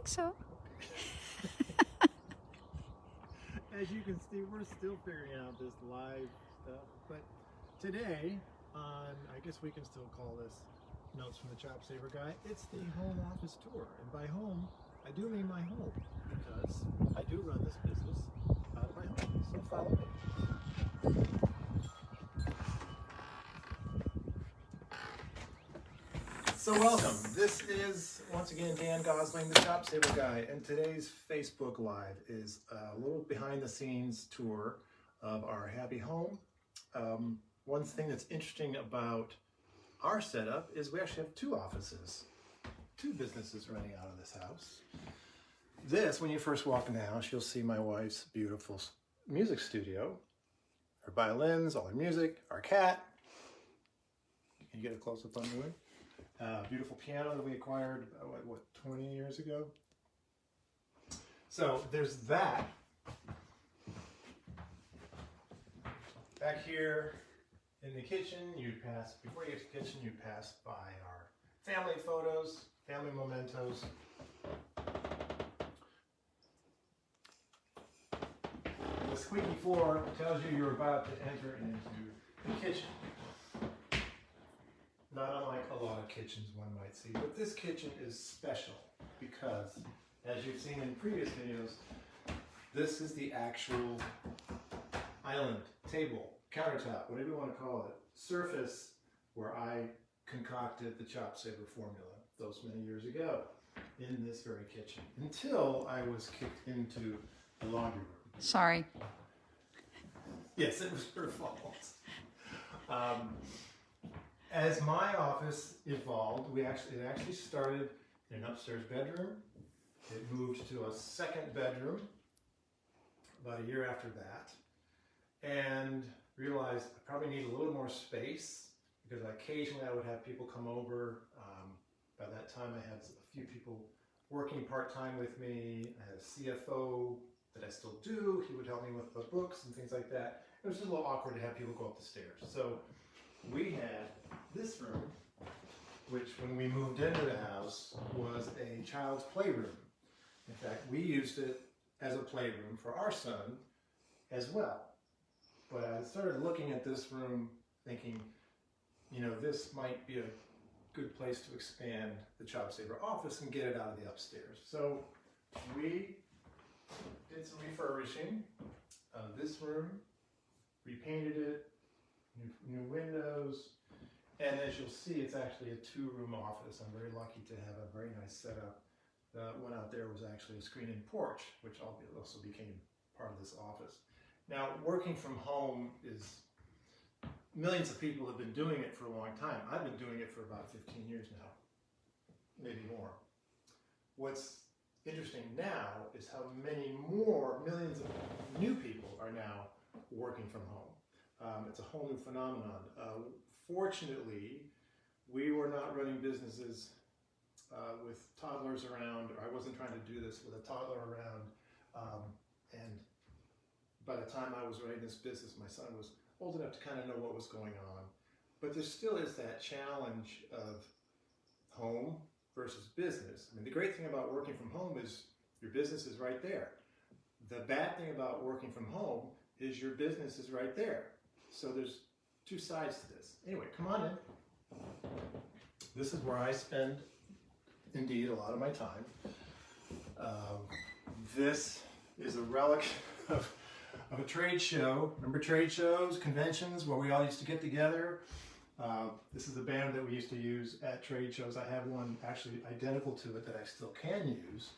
think so. As you can see, we're still figuring out this live stuff, but today I guess we can still call this Notes from the ChopSaver Guy. It's the home office tour, and by home, I do mean my home, because I do run this business out of my home, so follow me. So welcome. This is, once again, Dan Gosling, the ChopSaver Guy, and today's Facebook Live is a little behind-the-scenes tour of our happy home. One thing that's interesting about our setup is we actually have two offices, two businesses running out of this house. This, when you first walk in the house, you'll see my wife's beautiful music studio, her violins, all her music, our cat. Can you get a close-up on Louie? Beautiful piano that we acquired, what, 20 years ago? So there's that. Back here in the kitchen, before you get to the kitchen, you pass by our family photos, family mementos. The squeaky floor tells you you're about to enter into the kitchen. Not unlike a lot of kitchens one might see, but this kitchen is special because, as you've seen in previous videos, this is the actual island, table, countertop, whatever you want to call it, surface where I concocted the ChopSaver formula those many years ago in this very kitchen, until I was kicked into the laundry room. Sorry. Yes, it was her fault. As my office evolved, it actually started in an upstairs bedroom. It moved to a second bedroom about a year after that, and realized I probably need a little more space because occasionally I would have people come over. By that time, I had a few people working part-time with me. I had a CFO that I still do. He would help me with the books and things like that. It was just a little awkward to have people go up the stairs. So we had this room, which when we moved into the house was a child's playroom. In fact, we used it as a playroom for our son as well. But I started looking at this room thinking, you know, this might be a good place to expand the ChopSaver office and get it out of the upstairs. So we did some refurbishing of this room, repainted it, new windows, and as you'll see, it's actually a two-room office. I'm very lucky to have a very nice setup. The one out there was actually a screen-in porch, which also became part of this office. Now, working from home is, millions of people have been doing it for a long time. I've been doing it for about 15 years now, maybe more. What's interesting now is how many more millions of new people are now working from home. It's a whole new phenomenon. Fortunately, we were not running businesses with toddlers around, or I wasn't trying to do this with a toddler around. And by the time I was running this business, my son was old enough to kind of know what was going on. But there still is that challenge of home versus business. I mean, the great thing about working from home is your business is right there. The bad thing about working from home is your business is right there. So there's two sides to this. Anyway, come on in. This is where I spend, indeed, a lot of my time. This is a relic of a trade show. Remember trade shows, conventions, where we all used to get together? This is a banner that we used to use at trade shows. I have one actually identical to it that I still can use.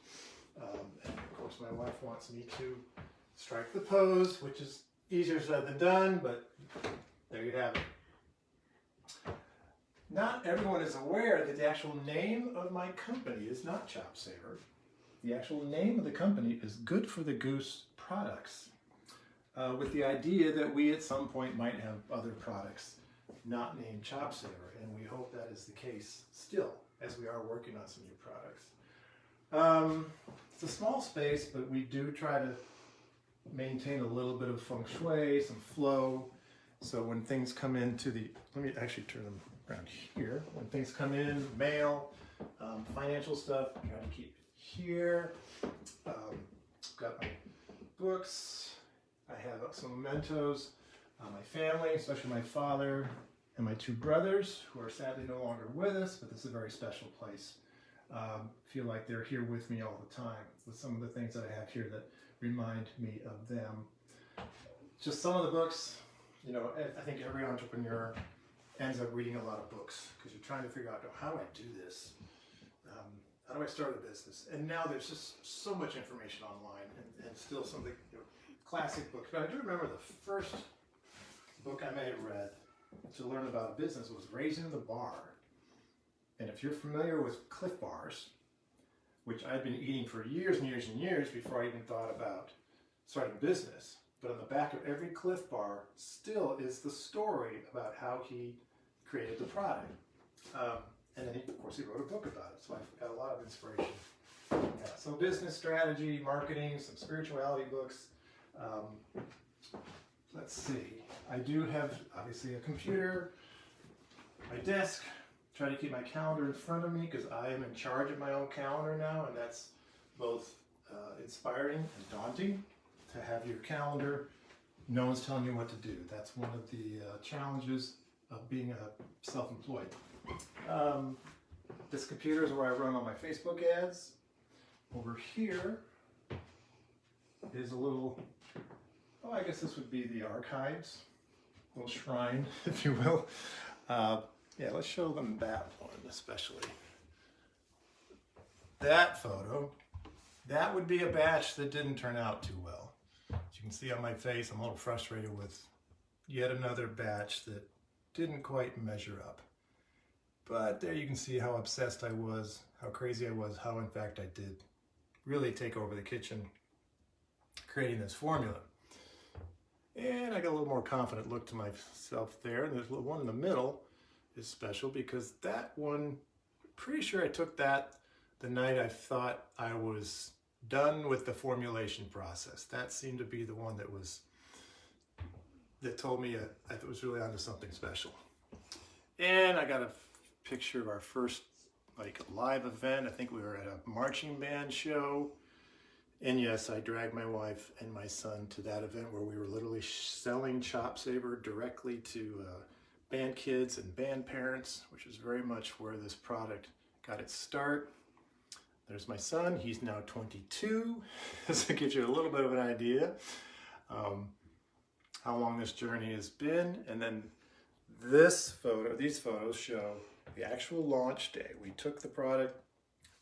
And of course, my wife wants me to strike the pose, which is easier said than done, but there you have it. Not everyone is aware that the actual name of my company is not ChopSaver. The actual name of the company is Good for the Goose Products, with the idea that we at some point might have other products not named ChopSaver, and we hope that is the case still, as we are working on some new products. It's a small space, but we do try to maintain a little bit of feng shui, some flow. So when things come into let me actually turn them around here. When things come in, mail, financial stuff, try to keep it here. Got my books. I have some mementos. My family, especially my father and my two brothers, who are sadly no longer with us, but this is a very special place. Feel like they're here with me all the time with some of the things that I have here that remind me of them. Just some of the books, you know, I think every entrepreneur ends up reading a lot of books because you're trying to figure out, how do I do this? How do I start a business? And now there's just so much information online and still some of the classic books. But I do remember the first book I may have read to learn about business was Raising the Bar. And if you're familiar with Cliff Bars, which I'd been eating for years and years and years before I even thought about starting a business, but on the back of every Cliff Bar still is the story about how he created the product. And then, of course, he wrote a book about it, so I've got a lot of inspiration. Yeah, so business strategy, marketing, some spirituality books. Let's see. I do have, obviously, a computer, my desk. Try to keep my calendar in front of me because I am in charge of my own calendar now, and that's both inspiring and daunting to have your calendar. No one's telling you what to do. That's one of the challenges of being a self-employed. This computer is where I run all my Facebook ads. Over here is a little, oh, I guess this would be the archives, a little shrine, if you will. Yeah, let's show them that one especially. That photo, that would be a batch that didn't turn out too well. As you can see on my face, I'm a little frustrated with yet another batch that didn't quite measure up. But there you can see how obsessed I was, how crazy I was, how in fact I did really take over the kitchen creating this formula. And I got a little more confident look to myself there. And there's one in the middle is special because that one, pretty sure I took that the night I thought I was done with the formulation process. That seemed to be the one that told me I was really onto something special. And I got a picture of our first live event. I think we were at a marching band show. And yes, I dragged my wife and my son to that event where we were literally selling ChopSaver directly to band kids and band parents, which is very much where this product got its start. There's my son, he's now 22, so it gives you a little bit of an idea how long this journey has been. And then these photos show the actual launch day. We took the product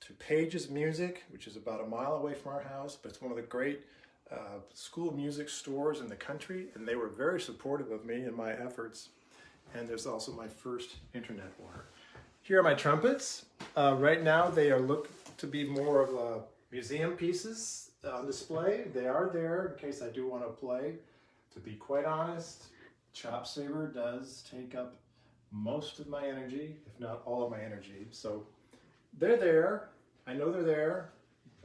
to Page's Music, which is about a mile away from our house, but it's one of the great school music stores in the country, and they were very supportive of me and my efforts. And there's also my first internet order. Here are my trumpets. Right now they are looked to be more of museum pieces on display. They are there in case I do want to play. To be quite honest, ChopSaver does take up most of my energy, if not all of my energy. So they're there. I know they're there.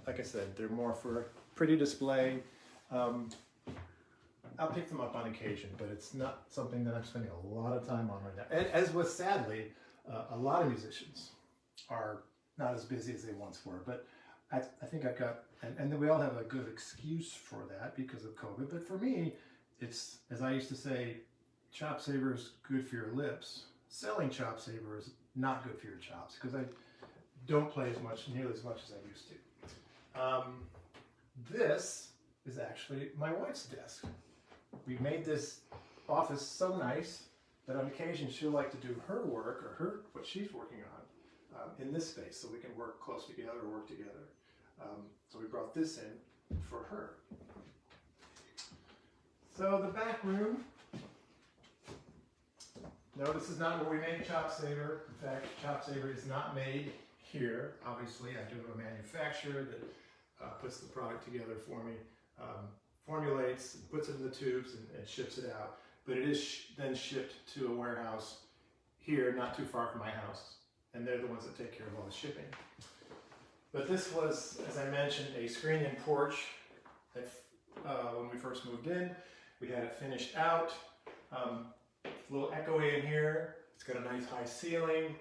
Like I said, they're more for pretty display. I'll pick them up on occasion, but it's not something that I'm spending a lot of time on right now. And as with, sadly, a lot of musicians are not as busy as they once were. But I think I've got, and then we all have a good excuse for that because of COVID. But for me, it's, as I used to say, ChopSaver is good for your lips. Selling ChopSaver is not good for your chops because I don't play nearly as much as I used to. This is actually my wife's desk. We made this office so nice that on occasion she'll like to do her work or what she's working on in this space so we can work close together or work together. So we brought this in for her. So the back room. No, this is not where we made ChopSaver. In fact, ChopSaver is not made here. Obviously, I do have a manufacturer that puts the product together for me, formulates, puts it in the tubes, and ships it out. But it is then shipped to a warehouse here, not too far from my house. And they're the ones that take care of all the shipping. But this was, as I mentioned, a screen-in porch that when we first moved in. We had it finished out. A little echoey in here. It's got a nice high ceiling.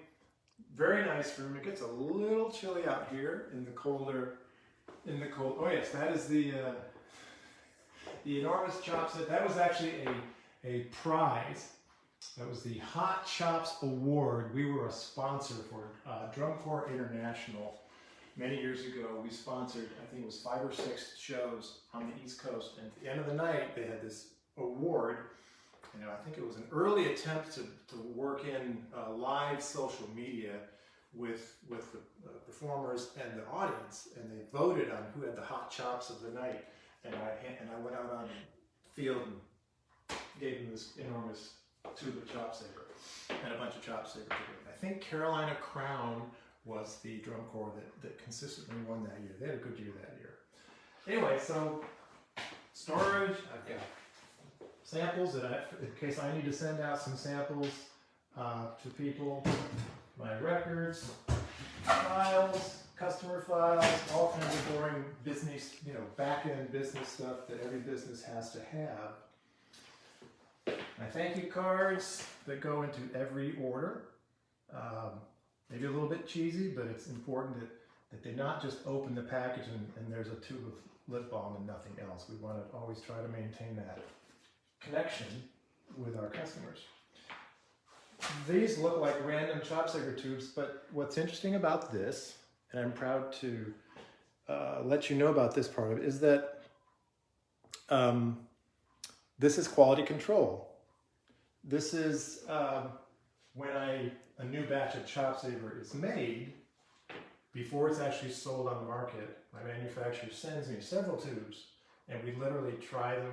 Very nice room. It gets a little chilly out here in the colder in the cold. Oh yes, that is the enormous ChopSaver. That was actually a prize. That was the Hot Chops Award. We were a sponsor for Drum Corps International. Many years ago, we sponsored, I think it was 5 or 6 shows on the East Coast. And at the end of the night, they had this award. You know, I think it was an early attempt to work in live social media with the performers and the audience. And they voted on who had the hot chops of the night. And I went out on the field and gave them this enormous tube of ChopSaver and a bunch of ChopSaver. I think Carolina Crown was the drum corps that consistently won that year. They had a good year that year. Anyway, so storage, I've got samples in case I need to send out some samples to people, my records, files, customer files, all kinds of boring business, back-end business stuff that every business has to have. My thank you cards that go into every order. Maybe a little bit cheesy, but it's important that they not just open the package and there's a tube of lip balm and nothing else. We want to always try to maintain that connection with our customers. These look like random ChopSaver tubes, but what's interesting about this, and I'm proud to let you know about this part of it, is that this is quality control. This is when a new batch of ChopSaver is made, before it's actually sold on the market, my manufacturer sends me several tubes, and we literally try them.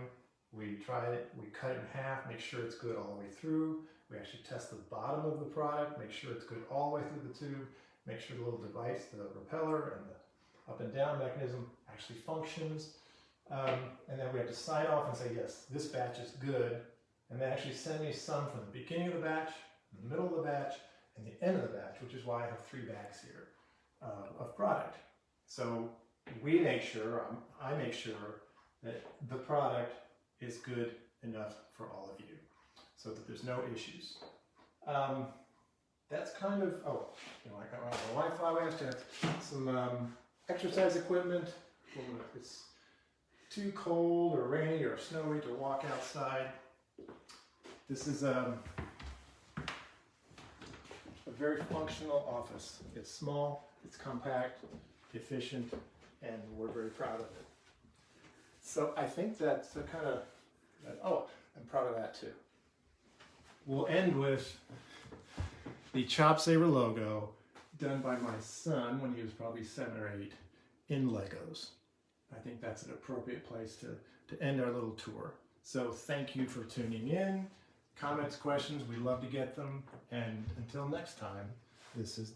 We try it, we cut it in half, make sure it's good all the way through. We actually test the bottom of the product, make sure it's good all the way through the tube, make sure the little device, the repeller and the up and down mechanism actually functions. And then we have to sign off and say, yes, this batch is good. And they actually send me some from the beginning of the batch, the middle of the batch, and the end of the batch, which is why I have 3 bags here of product. So we make sure, I make sure that the product is good enough for all of you, so that there's no issues. That's kind of, I got my Wi-Fi, we have to have some exercise equipment. If it's too cold or rainy or snowy to walk outside. This is a very functional office. It's small, it's compact, efficient, and we're very proud of it. So I think that's the kind of, I'm proud of that too. We'll end with the ChopSaver logo done by my son when he was probably 7 or 8 in Legos. I think that's an appropriate place to end our little tour. So thank you for tuning in. Comments, questions, we love to get them. And until next time, this is